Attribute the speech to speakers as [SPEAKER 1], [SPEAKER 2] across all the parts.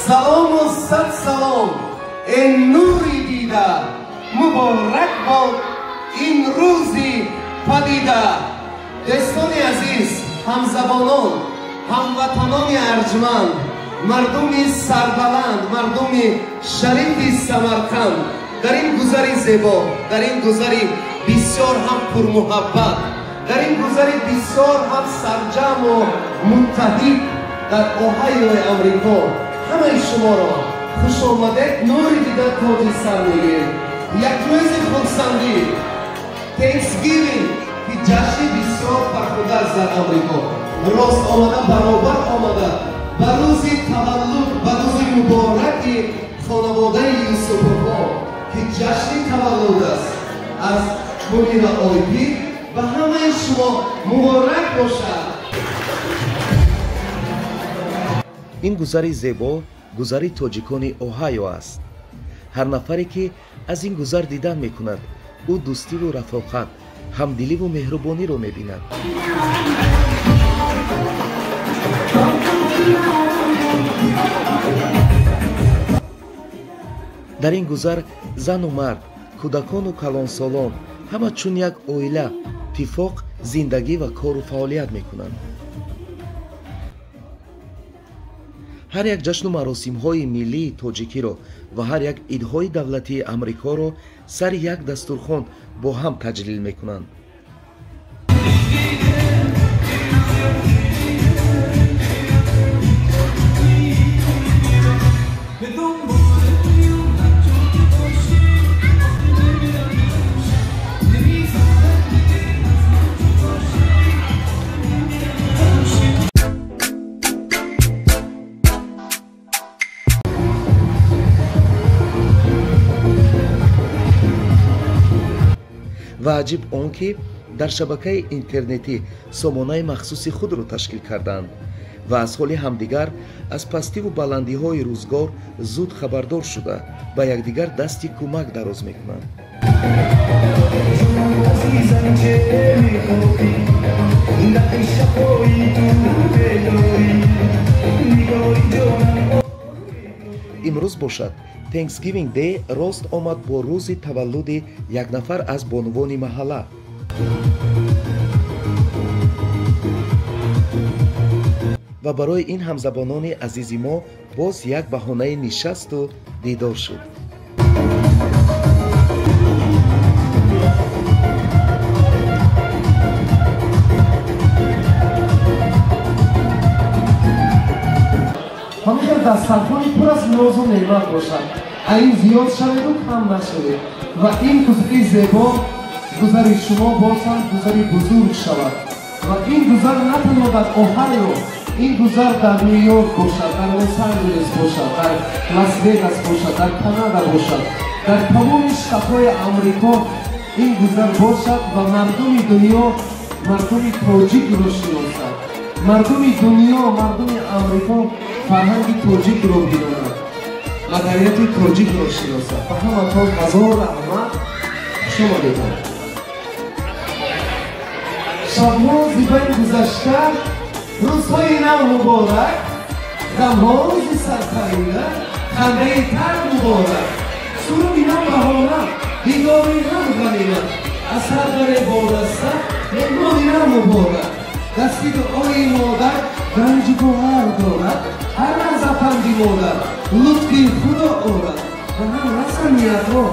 [SPEAKER 1] سلام و صد سلام ای نوری دیده مبارک باد این روزی پدیده. دوستان عزیز، همزبانان، هموطنان ارجمند، مردم سربلند، مردم شریف سمرقند، در این گذر زیبا، در این گذر بسیار هم پرمحبت، در این گذر بسیار هم سرجم و متحد در اوهایو امریکا، همه شما را خوش آمده. نوری دیده تاج سر میگیریم. یک روز خودسندی تhanksgiving که جشن بسیار فرخنده است در امریکا. راست آمده، برابر آمده به روز تولد، به روز مبارک خانواده یوسف‌آقا که جشن تولد است از منیر آیپی و همه شما مبارک باشد.
[SPEAKER 2] این گذر زیبا گذر تاجیکان اوهایو است. هر نفری که از این گذر دیدن میکند او دوستی و رفاقت، همدلی و مهربانی رو میبیند. در این گذر زن و مرد، کودکان و کلانسالان همه چون یک اویله اتفاق زندگی و کار و فعالیت میکنند. هر یک جشن و مراسم های ملی تاجیکی را و هر یک عیدهای دولتی امریکا را سر یک دسترخوان با هم تجلیل میکنند. و عجیب آن که در شبکه اینترنتی سامانه مخصوص خود را تشکیل کردند و از حال همدیگر از پستی و بلندی های روزگار زود خبردار شده به یکدیگر دستی کمک دراز میکنند. امروز باشد Thanksgiving Day راست آمد با روز تولد یک نفر از بانوان محله. و برای این همزبانان عزیز ما باز یک بهانه نشست و دیدار شد.
[SPEAKER 1] همیشه دسترخوانی پر از ناز و نعمت باشد. این زیاد شوید و کم نشوید و این گذر زیبا گذر شما باز هم گذر بزرگ شود و این گذر نه تنها در اوهایو، این گذر در نیویورک باشد، در لس آنجلس باشد، در لاس وگاس باشد، در کانادا باشد، در تمام شتات‌های آمریکا این گذر باشد و مردم دنیا مردم تاجیک را شناسد. مردم دنیا، مردم آمریکا فرهنگ تاجیک را بداند، مدنیت تاجیک را شناسد. و همتان هزار رحمت شما دیدم. شب‌ها زیبای گذشته، روزهای نو مبارک، غم‌ها روز سرپریده، خنده تر مبارک، سرود نو بهانه، دیدار نو غنیمت، از هر در بارسته مهمان نو مبارک. دستی دعای مادر رنج گوهر دارد، هر لحظه پندی مادر لطفی خدا آرد و هم رسمیت ها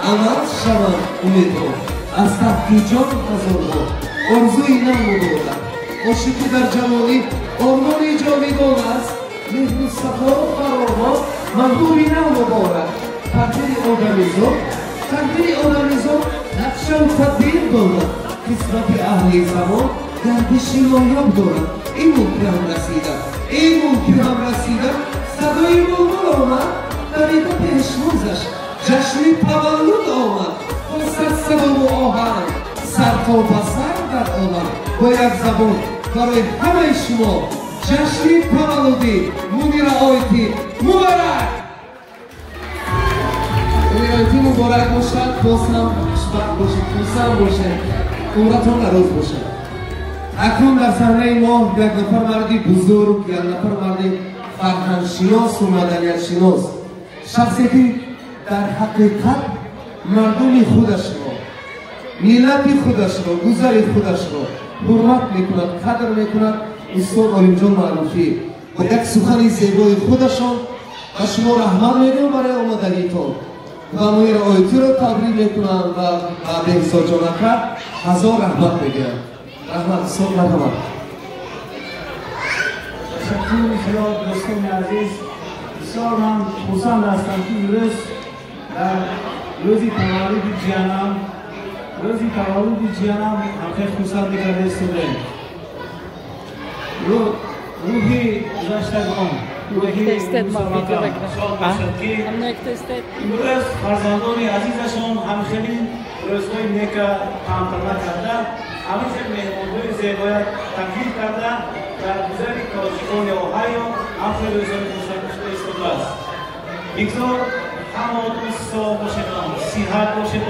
[SPEAKER 1] عمل شود امیدها از تحت جان هزارها آرزوی نو مبارک. عاشقی در جوانی آرمانی جاویدان است، مهر و صفا و فرامات محبوبی نو مبارک. تقدیر آدمیزاد نقشه و تدبیر دارد، قسمت اهل زمان گردشی نایاب دارد. این ممکن هم رسیدن صدای بلبل آمد، دریده پیشموزش جشن تولد آمد. با صدا و آهنگ سر تا بسر در آمد با یک زبان برای همه شما جشن تولدی منیر آیتی مبارک. منیر آیتی مبارک باشد، باز هم خوشبخت باشید، خرسند باشید، عمرتان دراز باشد. اکنون در صحنه ما یک نفر مردی بزرگ، یک نفر مردی فرهنگ‌شناس و مدنیت‌شناس، شخصیتی در حقیقت مردم خودش را، ملت خودش را، گذر خودش را حرمت میکند، قدر میکند. استاد علیمجان معروفی با یک سخن زیبای خودشان و شما رحمت میگم برای آمدگیتان و میر آیتی را تبریک میکنم و بهزاد جانکر هزار رحمت میگم. رحمت استاد، مرحمت.
[SPEAKER 3] تشکر زیاد دوستان عزیز. بسیار من خرسند هستم که امروز در روزی تولد جیانم همخیلی خرسند کرده استودنت. روحی گذشتگان، روحی مسلمانان شاد باشد که امروز فرزندان عزیزشان همخیلی روزهای نیک همکاری کرده، همچنین مهمان‌های زیبایت تکمیل کرده در گذر تاجیکان اوهایو همخیلی روزهای خوشبخت استوده است. بگذار همه‌تون سالم باشید، صحت باشید.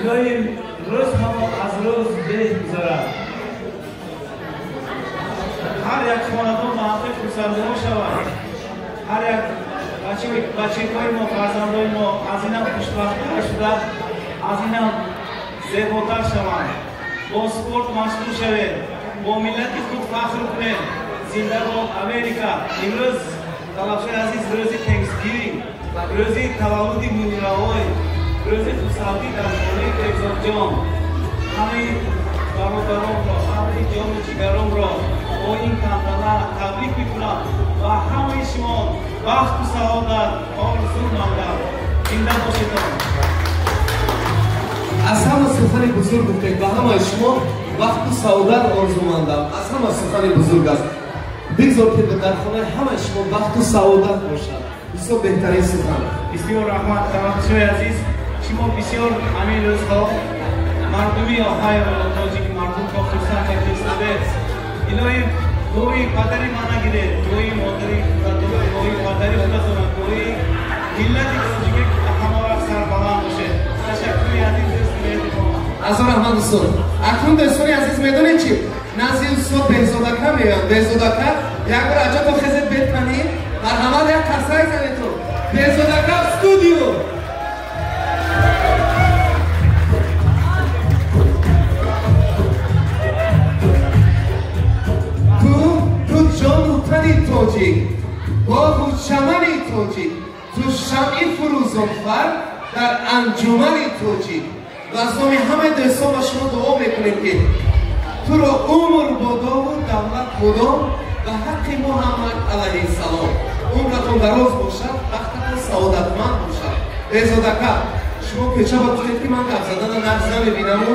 [SPEAKER 3] بیاییم روز ما از روز بگذرد. هر یک خاندان محقق خرسندانه شود. هر یک بچه‌های ما، فرزندان ما از این هم خوشبخت‌تر شده، از این هم زیباتر شوند. با سپورت مشغول شوید، با ملت خود فخر کنید. زنده باد امریکا. امروز طلبچه عزیز روزی تhanksgiving، روزی تولد منیراوی، روزی خوشحالی در خانه بهزاد جان. همه برادران را، همه جان و جگران را با این تنتنه تبریک میکنم و همه شما بخت و سعادت آرزو ماندم. زنده باشید.
[SPEAKER 1] از همه سخن بزرگ گفتید و همه شما وقت و سعادت آرزو ماندم. از همه سخن بزرگ است. بگذار که در خانه همه شما وقت و سعادت باشد. بسیار بهترین سخن.
[SPEAKER 3] بسیار رحمت طلبچه‌های عزیز، شما بسیار همین روزها مردمی اوهایو را تاجیک مردم را خرسند کرده استودید. الهی دوی پدری ما نگیره، دوی مادری پدری خودتان، دوی ملتی تاجیک همه وقت سربلند باشه. تشکر عزیز استودید ما.
[SPEAKER 1] از رحمت استاد. اکنون دوستان عزیز میدونید چی؟ نزد استاد بهزاد اکرم میاد. بهزاد اکرم یک بار عجب تو خیزت بتمنید. مرحمت یک کسایی زنید تو. بهزاد اکرم استودیو. تاجیک با بود چمنی تاجیک، تو شمعی فروزانفر در انجمن تاجیک. و از نام همه دوستان با شما دعا میکنیم که تو را عمر بادا و دولت مدام و حق محمد علیه السلام عمرتون دراز باشد، وقتتون سعادتمند باشد. بهزاد اکا شما پیچه با کنید که من گفت زدن نفس نمیبینم و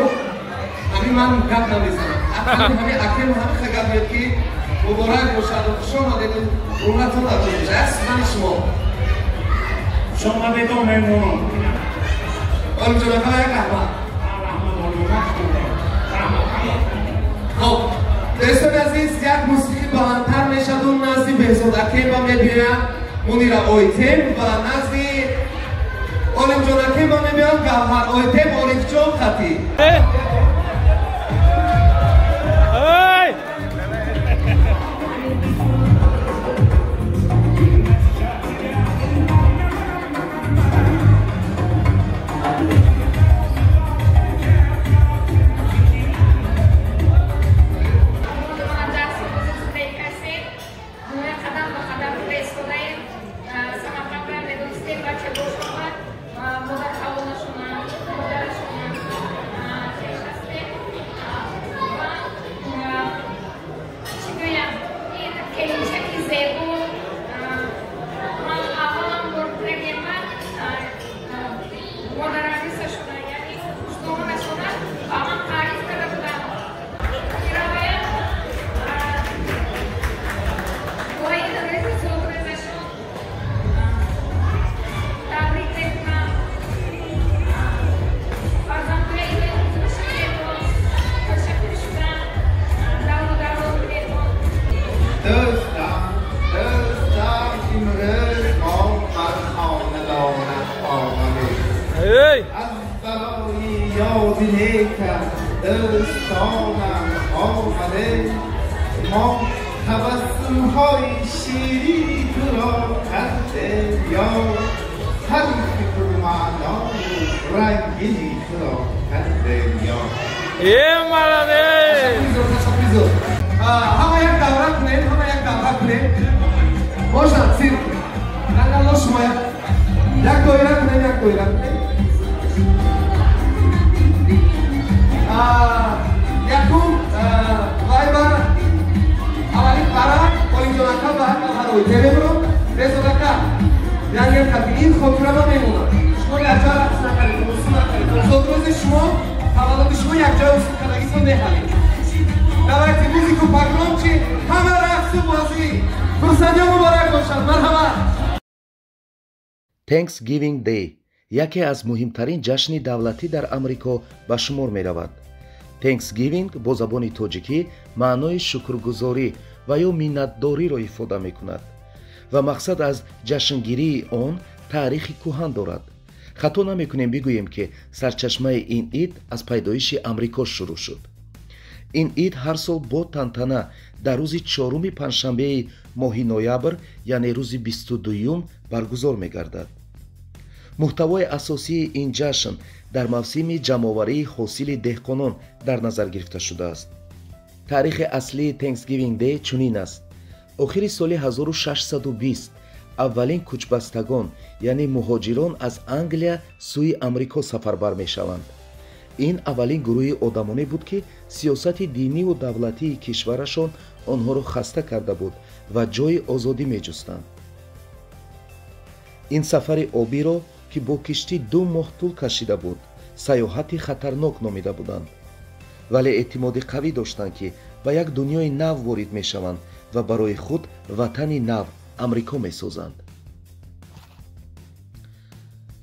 [SPEAKER 1] همین من گفت نمیزنم. همین اکیم همین خیلی گفت که مبارک باشد و خوش آمدید و عمرتون دراز باشد. اسم شما
[SPEAKER 3] شما دیدم ممنونم.
[SPEAKER 1] آلو جانکا یک رحمت. خب دوستان عزیز، یک موسیقی بلندتر میشد اون نزدی بهزاد اکیم با میبینم منیر آیتم و نزدی آلو جانکا با میبینم گوهر آیتم آریف جان خطی.
[SPEAKER 3] تبسم‌های شیرینی تو را کرده یار حریف پرمعنا و رنگینی تو را کرده یار
[SPEAKER 1] همه یک دوره کنید همه یک دوره کنید باشد سیر رنگ الله شما یک دویره کنید یک دویره کنید یکم وایبر اولی برای پولیدونکا و هروی تلگرام رزولکا یعنی کبی این خودرو را میمونن شما یک جا رقص نکنید رسول نکنید خودروز شما تولد شما یک جا رسول کنگیتون نخلید давайте музыку погромче همه رقص و بازی فرصتی مبارک باشد مرحبا
[SPEAKER 2] Thanksgiving Day яке аз муҳимтарин ҷашни давлатӣ дар Амрико ба шумор меравад. Thanksgiving бо забони тоҷикӣ маънои шукргузорӣ ва ё миннатдориро ифода мекунад ва мақсад аз ҷашнгирии он таърихи кӯҳан дорад. хато намекунем бигӯем ки сарчашмаи ин ид аз пайдоиши Амрико шурӯъ шуд. ин ид ҳар сол бо тантана дар рӯзи 4 панҷшанбеи моҳи ноябр яъне рӯзи 22 баргузор мегардад. муҳтавои асосии ин ҷашн дар мавсими ҷамъоварии ҳосили деҳқонон дар назар гирифта шудааст. таърихи аслии Thanksgiving Day чунин аст. охири соли 1620 аввалин кӯчбастагон яъне муҳоҷирон аз Англия сӯи Амрико сафарбар мешаванд. ин аввалин гурӯҳи одамоне буд ки сиёсати диниву давлатии кишварашон онҳоро хаста карда буд ва ҷои озодӣ меҷустанд. ин сафари обиро ки бо киштӣ 2 моҳ тӯл кашида буд саёҳати хатарнок номида буданд, вале эътимоди қавӣ доштанд ки ба як дунёи нав ворид мешаванд ва барои худ ватани нав Амрико месозанд.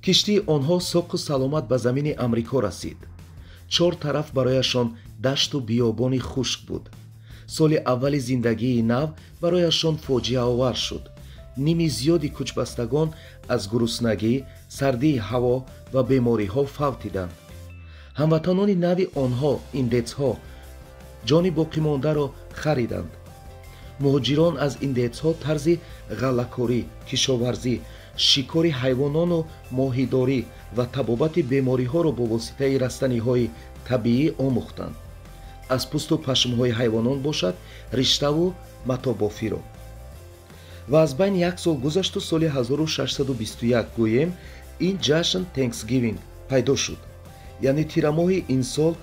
[SPEAKER 2] киштии онҳо соқу саломат ба замини Амрико расид. 4 тараф барояшон дашту биёбони хушк буд. соли аввали зиндагии нав барояшон фоҷиаовар шуд. ними зиёди кӯчбастагон аз гуруснагӣ, сардии ҳаво ва бемориҳо фавтиданд. ҳамватанони нави онҳо, индецҳо, ҷони боқимондаро хариданд. муҳоҷирон аз индецҳо тарзи ғаллакорӣ, кишоварзӣ, шикори ҳайвонону моҳидорӣ ва табобати бемориҳоро бо воситаи растаниҳои табиӣ омӯхтанд. аз пӯсту пашмҳои ҳайвонон бошад риштаву матобофиро. ва аз байни як сол гузашту соли 1621 гӯем ин ҷашн Thanksgiving пайдо шуд. яъне тирамоҳи ин сол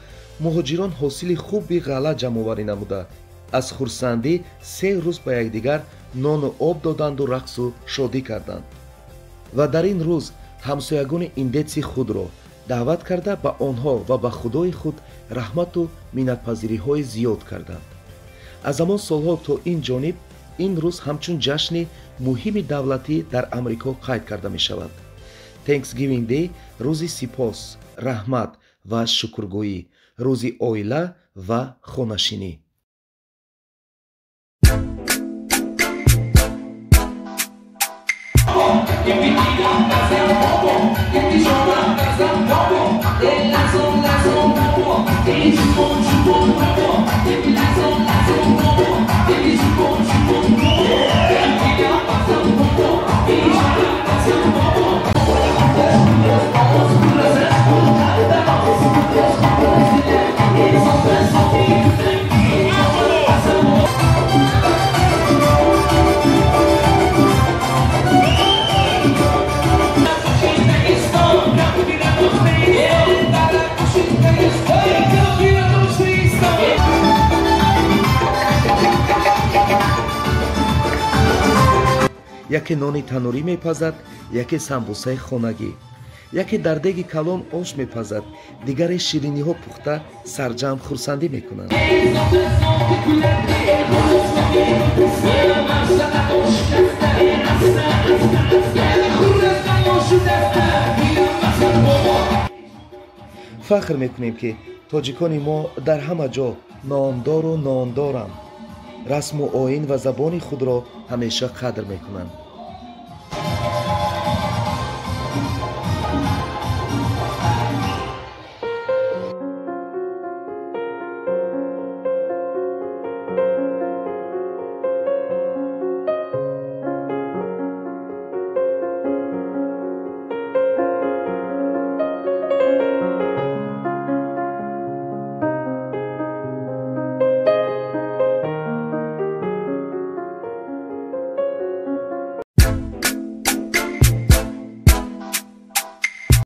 [SPEAKER 2] муҳоҷирон ҳосили хуби ғалла ҷамъоварӣ намуда аз хурсандӣ 3 рӯз ба якдигар нону об доданду рақсу шодӣ карданд ва дар ин рӯз ҳамсоягони индетси худро даъват карда ба онҳо ва ба худои худ раҳмату миннатпазириҳои зиёд карданд. аз ҳамон солҳо то ин ҷониб ин рӯз ҳамчун ҷашни муҳими давлатӣ дар Амрико қайд карда мешавад. Thanksgiving Day рӯзи сипос, раҳмат ва шукргӯӣ, рӯзи оила ва хонашинӣ. яке нони танӯрӣ мепазад, яке самбусаи хонагӣ, яке дар деги калон ош мепазад, дигаре шириниҳо пухта сарҷамъ хурсандӣ мекунанд. фахр мекунем ки тоҷикони мо дар ҳама ҷо номдору нондоранд. расму оин ва забони худро ҳамеша қадр мекунанд.